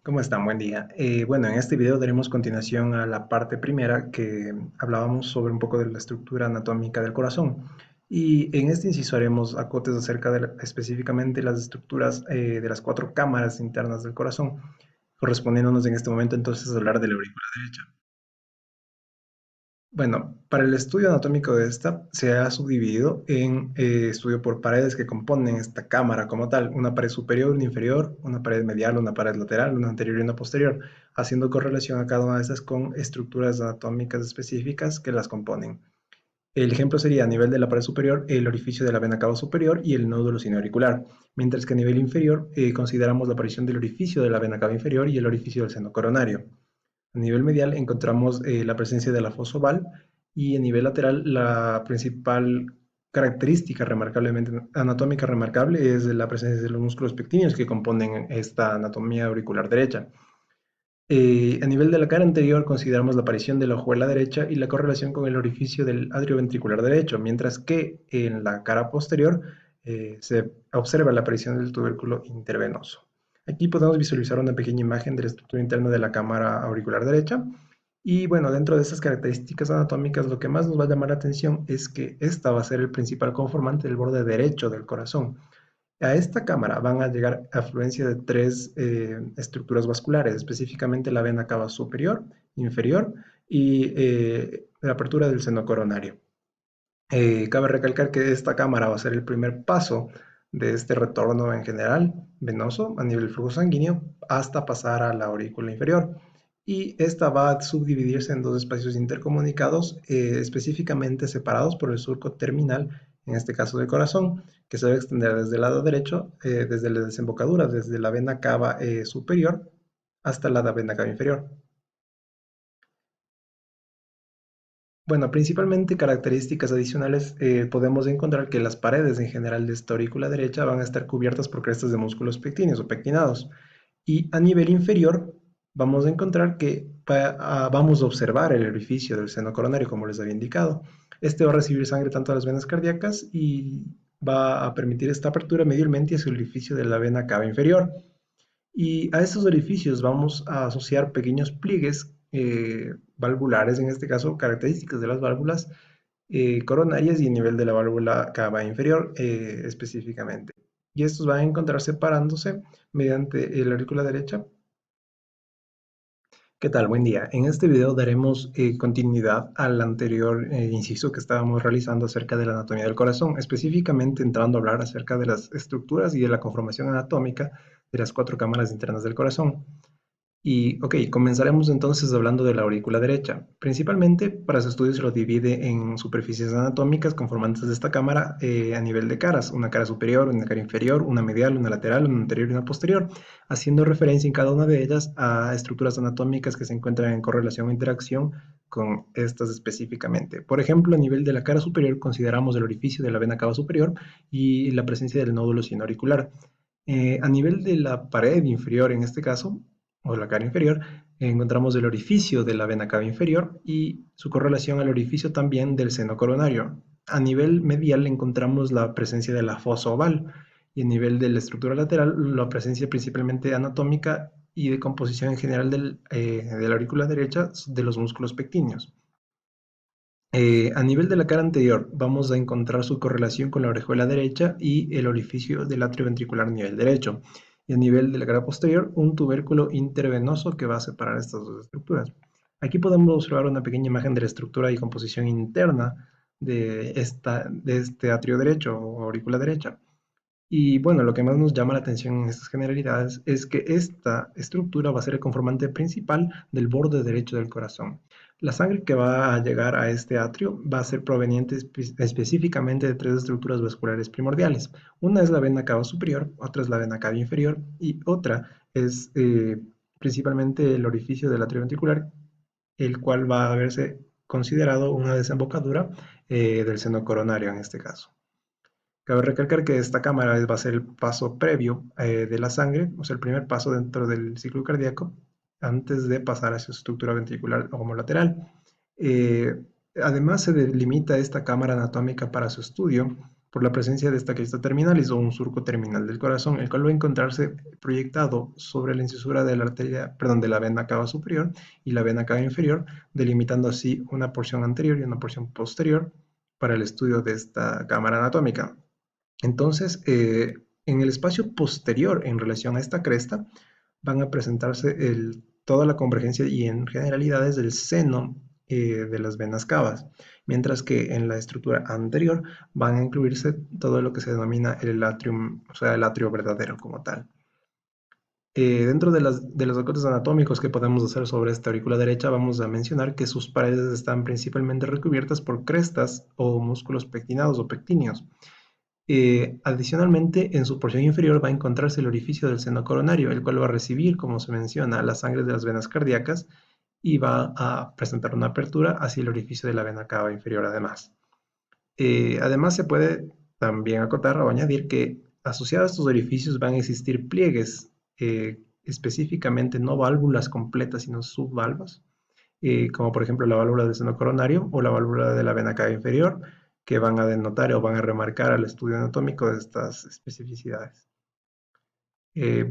¿Cómo están? Buen día. Bueno, en este video daremos continuación a la parte primera que hablábamos sobre un poco de la estructura anatómica del corazón. Y en este inciso haremos acotes acerca de específicamente las estructuras de las cuatro cámaras internas del corazón, correspondiéndonos en este momento entonces a hablar de la aurícula derecha. Bueno, para el estudio anatómico de esta se ha subdividido en estudio por paredes que componen esta cámara como tal, una pared superior, una inferior, una pared medial, una pared lateral, una anterior y una posterior, haciendo correlación a cada una de estas con estructuras anatómicas específicas que las componen. El ejemplo sería a nivel de la pared superior el orificio de la vena cava superior y el nódulo sinoauricular, mientras que a nivel inferior consideramos la aparición del orificio de la vena cava inferior y el orificio del seno coronario. A nivel medial encontramos la presencia de la fosa oval y a nivel lateral la principal característica remarcablemente anatómica remarcable es la presencia de los músculos pectíneos que componen esta anatomía auricular derecha. A nivel de la cara anterior consideramos la aparición de la ojuela derecha y la correlación con el orificio del atrioventricular derecho, mientras que en la cara posterior se observa la aparición del tubérculo intervenoso. Aquí podemos visualizar una pequeña imagen de la estructura interna de la cámara auricular derecha. Y bueno, dentro de estas características anatómicas, lo que más nos va a llamar la atención es que esta va a ser el principal conformante del borde derecho del corazón. A esta cámara van a llegar afluencia de tres estructuras vasculares, específicamente la vena cava superior, inferior y la apertura del seno coronario. Cabe recalcar que esta cámara va a ser el primer paso de este retorno en general venoso a nivel flujo sanguíneo hasta pasar a la aurícula inferior. Y esta va a subdividirse en dos espacios intercomunicados específicamente separados por el surco terminal, en este caso del corazón, que se debe extender desde el lado derecho, desde la desembocadura, desde la vena cava superior hasta la vena cava inferior. Bueno, principalmente características adicionales, podemos encontrar que las paredes en general de esta aurícula derecha van a estar cubiertas por crestas de músculos pectíneos o pectinados. Y a nivel inferior vamos a encontrar que vamos a observar el orificio del seno coronario, como les había indicado. Este va a recibir sangre tanto a las venas cardíacas y va a permitir esta apertura medialmente hacia el orificio de la vena cava inferior. Y a estos orificios vamos a asociar pequeños pliegues valvulares, en este caso características de las válvulas coronarias y a nivel de la válvula cava inferior específicamente. Y estos van a encontrar separándose mediante la aurícula derecha. ¿Qué tal? Buen día. En este video daremos continuidad al anterior inciso que estábamos realizando acerca de la anatomía del corazón, específicamente entrando a hablar acerca de las estructuras y de la conformación anatómica de las cuatro cámaras internas del corazón. Y ok, comenzaremos entonces hablando de la aurícula derecha. Principalmente para su estudio se lo divide en superficies anatómicas conformantes de esta cámara a nivel de caras, una cara superior, una cara inferior, una medial, una lateral, una anterior y una posterior, haciendo referencia en cada una de ellas a estructuras anatómicas que se encuentran en correlación o interacción con estas específicamente. Por ejemplo, a nivel de la cara superior consideramos el orificio de la vena cava superior y la presencia del nódulo sinoauricular. A nivel de la pared inferior, en este caso, o la cara inferior, encontramos el orificio de la vena cava inferior y su correlación al orificio también del seno coronario. A nivel medial encontramos la presencia de la fosa oval y a nivel de la estructura lateral la presencia principalmente anatómica y de composición en general de la aurícula derecha de los músculos pectíneos. A nivel de la cara anterior, vamos a encontrar su correlación con la orejuela derecha y el orificio del atrio ventricular a nivel derecho. Y a nivel de la cara posterior, un tubérculo intervenoso que va a separar estas dos estructuras. Aquí podemos observar una pequeña imagen de la estructura y composición interna de este atrio derecho o aurícula derecha. Y bueno, lo que más nos llama la atención en estas generalidades es que esta estructura va a ser el conformante principal del borde derecho del corazón. La sangre que va a llegar a este atrio va a ser proveniente específicamente de tres estructuras vasculares primordiales. Una es la vena cava superior, otra es la vena cava inferior y otra es principalmente el orificio del atrio ventricular, el cual va a verse considerado una desembocadura del seno coronario en este caso. Cabe recalcar que esta cámara va a ser el paso previo de la sangre, o sea, el primer paso dentro del ciclo cardíaco, antes de pasar a su estructura ventricular homolateral. Además, se delimita esta cámara anatómica para su estudio por la presencia de esta crista terminalis o un surco terminal del corazón, el cual va a encontrarse proyectado sobre la incisura de la arteria, perdón, de la vena cava superior y la vena cava inferior, delimitando así una porción anterior y una porción posterior para el estudio de esta cámara anatómica. Entonces, en el espacio posterior en relación a esta cresta, van a presentarse toda la convergencia y en generalidades del seno de las venas cavas, mientras que en la estructura anterior van a incluirse todo lo que se denomina el atrium, o sea, el atrio verdadero como tal. Dentro de los acordes anatómicos que podemos hacer sobre esta aurícula derecha, vamos a mencionar que sus paredes están principalmente recubiertas por crestas o músculos pectinados o pectíneos. Adicionalmente, en su porción inferior va a encontrarse el orificio del seno coronario, el cual va a recibir, como se menciona, la sangre de las venas cardíacas y va a presentar una apertura hacia el orificio de la vena cava inferior además. Además, se puede también acotar o añadir que asociados a estos orificios van a existir pliegues, específicamente no válvulas completas, sino subvalvas, como por ejemplo la válvula del seno coronario o la válvula de la vena cava inferior, que van a denotar o van a remarcar al estudio anatómico de estas especificidades.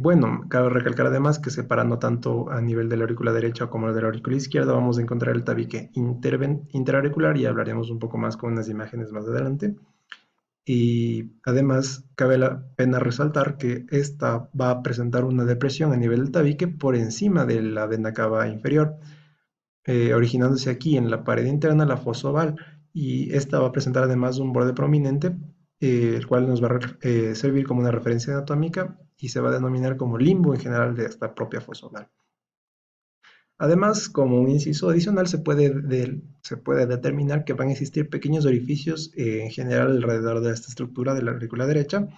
Bueno, cabe recalcar además que separando tanto a nivel de la aurícula derecha como de la aurícula izquierda, vamos a encontrar el tabique interauricular y hablaremos un poco más con unas imágenes más adelante. Y además, cabe la pena resaltar que esta va a presentar una depresión a nivel del tabique por encima de la vena cava inferior, originándose aquí en la pared interna la fosa oval, y esta va a presentar además un borde prominente, el cual nos va a servir como una referencia anatómica y se va a denominar como limbo en general de esta propia fosa oval. Además, como un inciso adicional, se puede determinar que van a existir pequeños orificios en general alrededor de esta estructura de la aurícula derecha,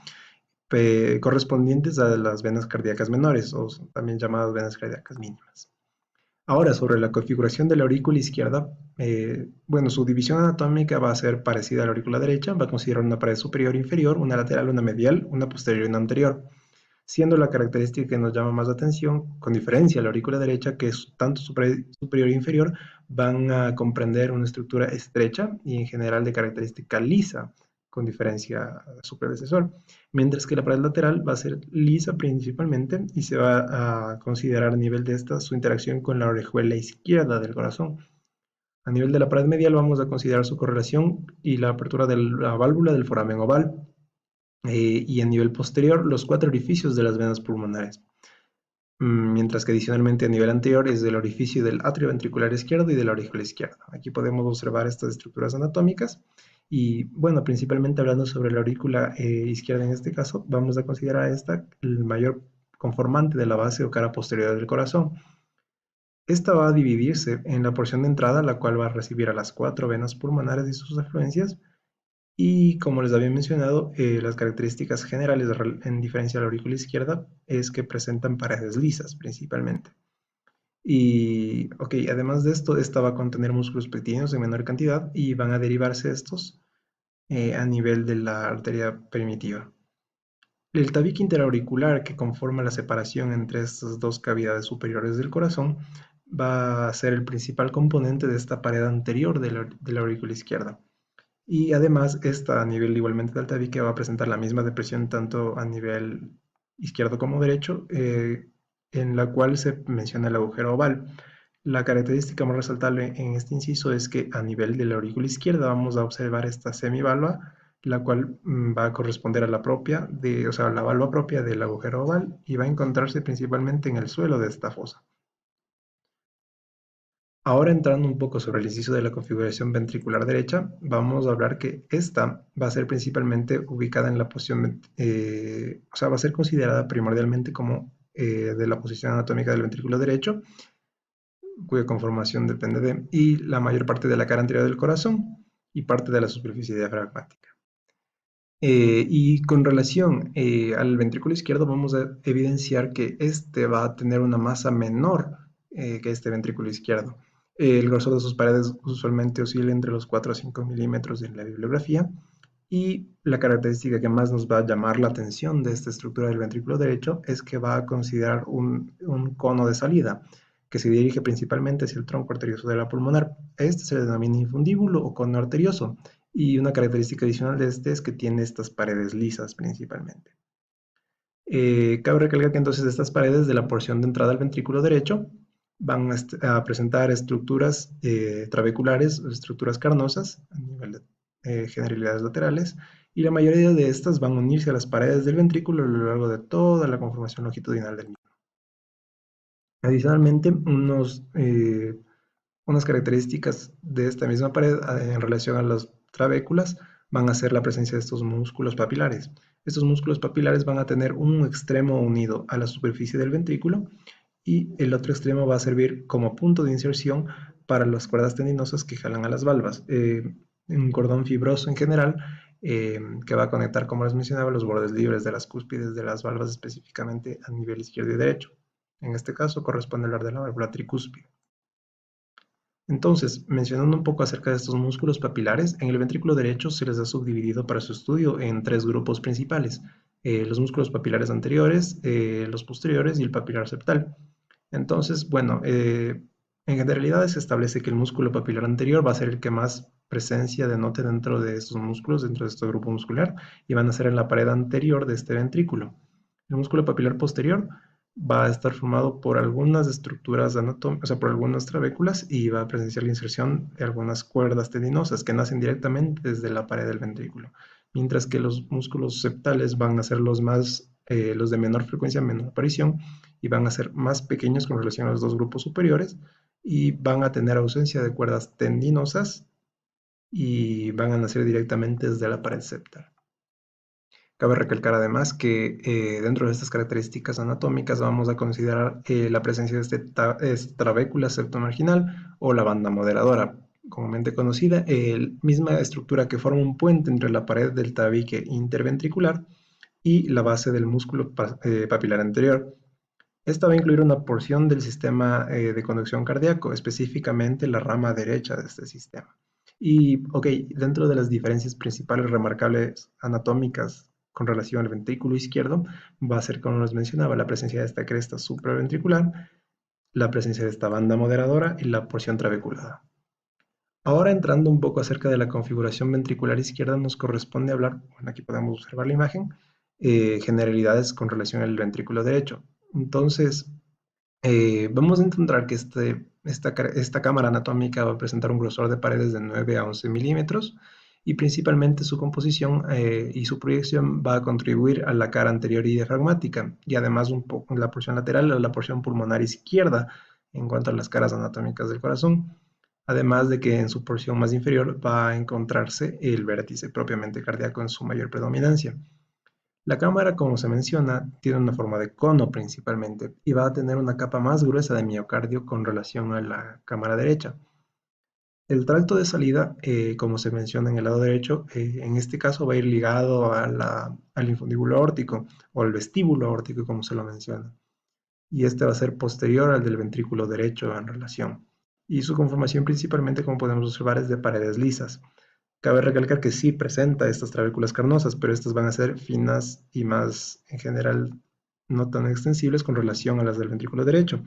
correspondientes a las venas cardíacas menores, o también llamadas venas cardíacas mínimas. Ahora, sobre la configuración de la aurícula izquierda, bueno, su división anatómica va a ser parecida a la aurícula derecha, va a considerar una pared superior e inferior, una lateral, una medial, una posterior y una anterior, siendo la característica que nos llama más la atención, con diferencia a la aurícula derecha, que es tanto superior e inferior van a comprender una estructura estrecha y en general de característica lisa, con diferencia a su predecesor, mientras que la pared lateral va a ser lisa principalmente y se va a considerar a nivel de esta su interacción con la orejuela izquierda del corazón. A nivel de la pared medial vamos a considerar su correlación y la apertura de la válvula del foramen oval, y a nivel posterior los cuatro orificios de las venas pulmonares. Mientras que adicionalmente a nivel anterior es del orificio del atrio ventricular izquierdo y de la aurícula izquierda. Aquí podemos observar estas estructuras anatómicas y bueno, principalmente hablando sobre la aurícula izquierda en este caso, vamos a considerar esta el mayor conformante de la base o cara posterior del corazón. Esta va a dividirse en la porción de entrada, la cual va a recibir a las cuatro venas pulmonares y sus afluencias, y como les había mencionado, las características generales en diferencia a la aurícula izquierda es que presentan paredes lisas principalmente. Y, ok, además de esto, esta va a contener músculos pectíneos en menor cantidad y van a derivarse estos a nivel de la arteria primitiva. El tabique interauricular que conforma la separación entre estas dos cavidades superiores del corazón va a ser el principal componente de esta pared anterior de la aurícula izquierda. Y además, esta a nivel igualmente del tabique va a presentar la misma depresión tanto a nivel izquierdo como derecho, en la cual se menciona el agujero oval. La característica más resaltable en este inciso es que a nivel de la aurícula izquierda vamos a observar esta semivalva, la cual va a corresponder a la propia, o sea, la valva propia del agujero oval y va a encontrarse principalmente en el suelo de esta fosa. Ahora entrando un poco sobre el inciso de la configuración ventricular derecha, vamos a hablar que esta va a ser principalmente ubicada en la posición, o sea, va a ser considerada primordialmente como de la posición anatómica del ventrículo derecho, cuya conformación depende de, y la mayor parte de la cara anterior del corazón y parte de la superficie diafragmática. Y con relación al ventrículo izquierdo, vamos a evidenciar que este va a tener una masa menor que este ventrículo izquierdo. El grosor de sus paredes usualmente oscila entre los 4 a 5 milímetros en la bibliografía. Y la característica que más nos va a llamar la atención de esta estructura del ventrículo derecho es que va a considerar un cono de salida que se dirige principalmente hacia el tronco arterioso de la pulmonar. Este se le denomina infundíbulo o cono arterioso Y una característica adicional de este es que tiene estas paredes lisas principalmente. Cabe recalcar que entonces estas paredes de la porción de entrada al ventrículo derecho van a presentar estructuras trabeculares, estructuras carnosas a nivel de generalidades laterales, y la mayoría de estas van a unirse a las paredes del ventrículo a lo largo de toda la conformación longitudinal del mismo. Adicionalmente, unas características de esta misma pared en relación a las trabéculas van a ser la presencia de estos músculos papilares. Estos músculos papilares van a tener un extremo unido a la superficie del ventrículo y el otro extremo va a servir como punto de inserción para las cuerdas tendinosas que jalan a las valvas. Un cordón fibroso en general que va a conectar, como les mencionaba, los bordes libres de las cúspides de las valvas específicamente a nivel izquierdo y derecho. En este caso corresponde hablar de la válvula tricúspide. Entonces, mencionando un poco acerca de estos músculos papilares, en el ventrículo derecho se les ha subdividido para su estudio en tres grupos principales: los músculos papilares anteriores, los posteriores y el papilar septal. Entonces, bueno, en generalidad se establece que el músculo papilar anterior va a ser el que más presencia denote dentro de estos músculos, dentro de este grupo muscular, y van a ser en la pared anterior de este ventrículo. El músculo papilar posterior va a estar formado por algunas estructuras anatómicas, o sea, por algunas trabéculas, y va a presenciar la inserción de algunas cuerdas tendinosas que nacen directamente desde la pared del ventrículo, mientras que los músculos septales van a ser los de menor frecuencia, menor aparición, y van a ser más pequeños con relación a los dos grupos superiores, y van a tener ausencia de cuerdas tendinosas y van a nacer directamente desde la pared septal. Cabe recalcar además que dentro de estas características anatómicas vamos a considerar la presencia de esta trabécula septomarginal o la banda moderadora, comúnmente conocida, misma estructura que forma un puente entre la pared del tabique interventricular y la base del músculo papilar anterior. Esta va a incluir una porción del sistema de conducción cardíaco, específicamente la rama derecha de este sistema. Y, ok, dentro de las diferencias principales remarcables anatómicas con relación al ventrículo izquierdo, va a ser, como les mencionaba, la presencia de esta cresta supraventricular, la presencia de esta banda moderadora y la porción trabeculada. Ahora entrando un poco acerca de la configuración ventricular izquierda, nos corresponde hablar, bueno, aquí podemos observar la imagen, generalidades con relación al ventrículo derecho. Entonces, vamos a encontrar que esta cámara anatómica va a presentar un grosor de paredes de 9 a 11 milímetros y principalmente su composición y su proyección va a contribuir a la cara anterior y diafragmática y además un poco en la porción lateral a la porción pulmonar izquierda en cuanto a las caras anatómicas del corazón. Además de que en su porción más inferior va a encontrarse el vértice propiamente cardíaco en su mayor predominancia. La cámara, como se menciona, tiene una forma de cono principalmente y va a tener una capa más gruesa de miocardio con relación a la cámara derecha. El tracto de salida, como se menciona en el lado derecho, en este caso va a ir ligado al infundíbulo aórtico o al vestíbulo aórtico, como se lo menciona. Y este va a ser posterior al del ventrículo derecho en relación. Y su conformación principalmente, como podemos observar, es de paredes lisas. Cabe recalcar que sí presenta estas trabéculas carnosas, pero estas van a ser finas y más, en general, no tan extensibles con relación a las del ventrículo derecho.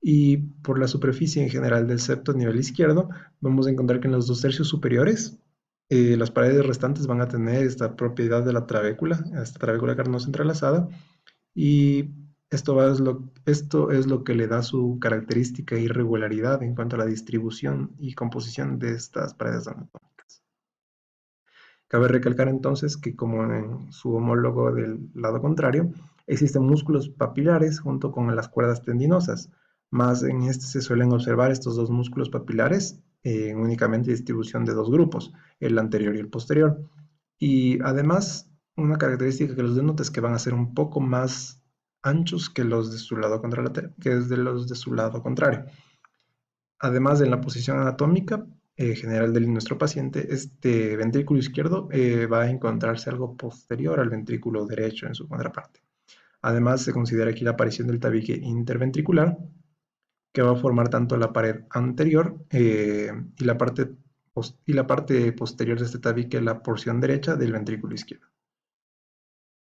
Y por la superficie en general del septo a nivel izquierdo, vamos a encontrar que en los 2/3 superiores, las paredes restantes van a tener esta propiedad de la trabécula, esta trabécula carnosa entrelazada, y esto es lo que le da su característica irregularidad en cuanto a la distribución y composición de estas paredes anatómicas. Cabe recalcar entonces que, como en su homólogo del lado contrario, existen músculos papilares junto con las cuerdas tendinosas, más en este se suelen observar estos dos músculos papilares en únicamente distribución de dos grupos, el anterior y el posterior. Y además, una característica que los denota es que van a ser un poco más anchos que los de su lado contrario. Además de la posición anatómica general de nuestro paciente, este ventrículo izquierdo va a encontrarse algo posterior al ventrículo derecho en su contraparte. Además, se considera aquí la aparición del tabique interventricular, que va a formar tanto la pared anterior y la parte posterior de este tabique, la porción derecha del ventrículo izquierdo.